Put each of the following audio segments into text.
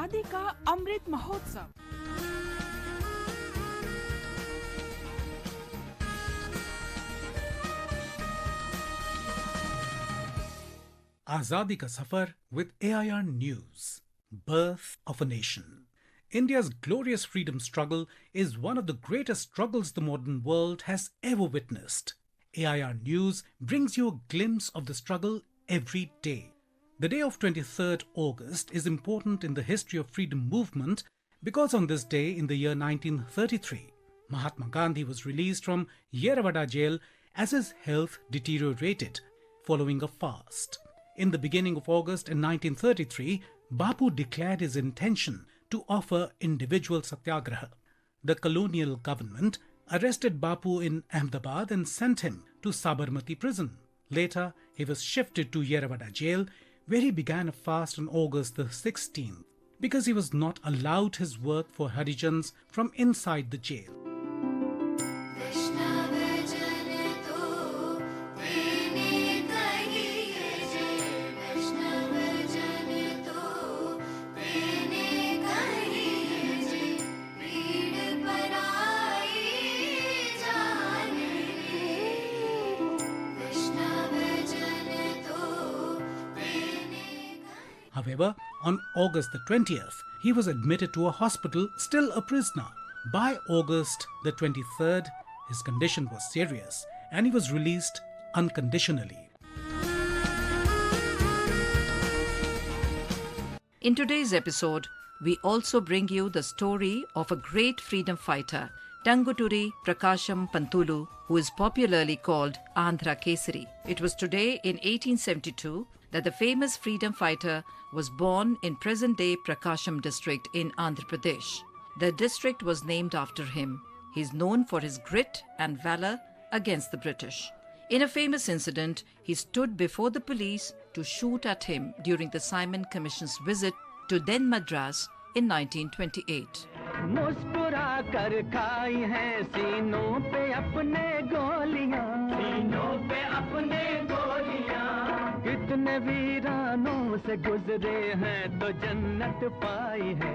आजादी का Amrit Mahotsav. Azadi Ka Safar with AIR News. Birth of a Nation. India's glorious freedom struggle is one of the greatest struggles the modern world has ever witnessed. AIR News brings you a glimpse of the struggle every day. The day of 23rd August is important in the history of freedom movement because on this day in the year 1933, Mahatma Gandhi was released from Yerwada jail as his health deteriorated following a fast. In the beginning of August in 1933, Bapu declared his intention to offer individual satyagraha. The colonial government arrested Bapu in Ahmedabad and sent him to Sabarmati prison. Later, he was shifted to Yerwada jail, where he began a fast on August the 16th, because he was not allowed his work for Harijans from inside the jail. However, on August the 20th, he was admitted to a hospital, still a prisoner. By August the 23rd, his condition was serious and he was released unconditionally. In today's episode, we also bring you the story of a great freedom fighter, Tanguturi Prakasham Pantulu, who is popularly called Andhra Kesari. It was today in 1872 that the famous freedom fighter was born in present-day Prakasham district in Andhra Pradesh. The district was named after him. He is known for his grit and valor against the British. In a famous incident, he stood before the police to shoot at him during the Simon Commission's visit to then Madras in 1928. मुस्कुरा कर खाई हैं सीनों पे अपने गोलियां, सीनों पे अपने गोलियां, कितने वीरानों से गुजरे हैं तो जन्नत पाई है,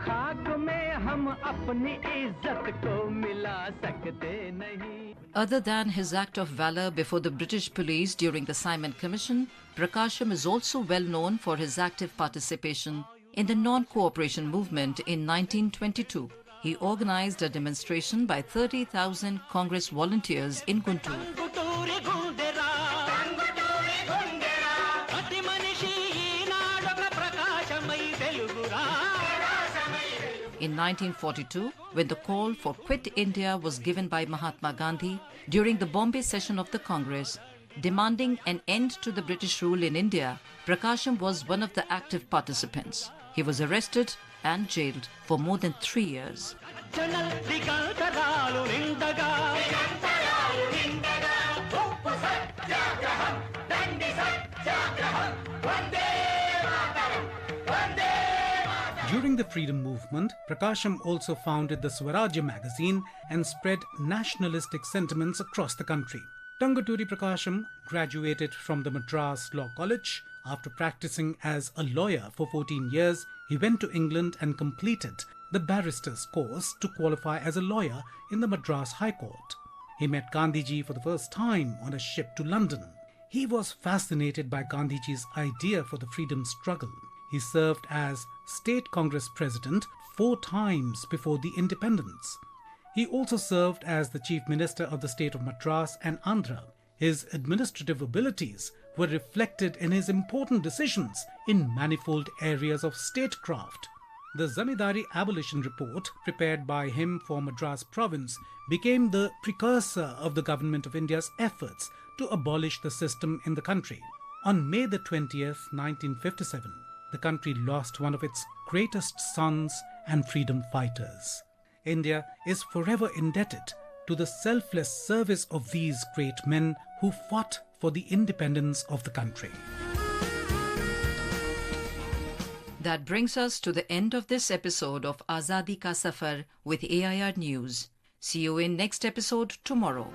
खाक में हम अपनी इज्जत को मिला सकते नहीं. Other than his act of valor before the British police during the Simon Commission, Prakasham is also well known for his active participation in the non-cooperation movement in 1922. He organized a demonstration by 30,000 Congress volunteers in Guntur. In 1942, when the call for Quit India was given by Mahatma Gandhi during the Bombay session of the Congress, demanding an end to the British rule in India, Prakasham was one of the active participants. He was arrested and jailed for more than 3 years. During the freedom movement, Prakasham also founded the Swarajya magazine and spread nationalistic sentiments across the country. Tanguturi Prakasham graduated from the Madras Law College. After practicing as a lawyer for 14 years, he went to England and completed the barrister's course to qualify as a lawyer in the Madras High Court. He met Gandhiji for the first time on a ship to London. He was fascinated by Gandhiji's idea for the freedom struggle. He served as State Congress President 4 times before the independence. He also served as the Chief Minister of the state of Madras and Andhra. His administrative abilities were reflected in his important decisions in manifold areas of statecraft. The Zamindari Abolition Report, prepared by him for Madras province, became the precursor of the Government of India's efforts to abolish the system in the country. On May the 20th, 1957, the country lost one of its greatest sons and freedom fighters. India is forever indebted to the selfless service of these great men who fought for the independence of the country. That brings us to the end of this episode of Azadi Ka Safar with AIR News. See you in next episode tomorrow.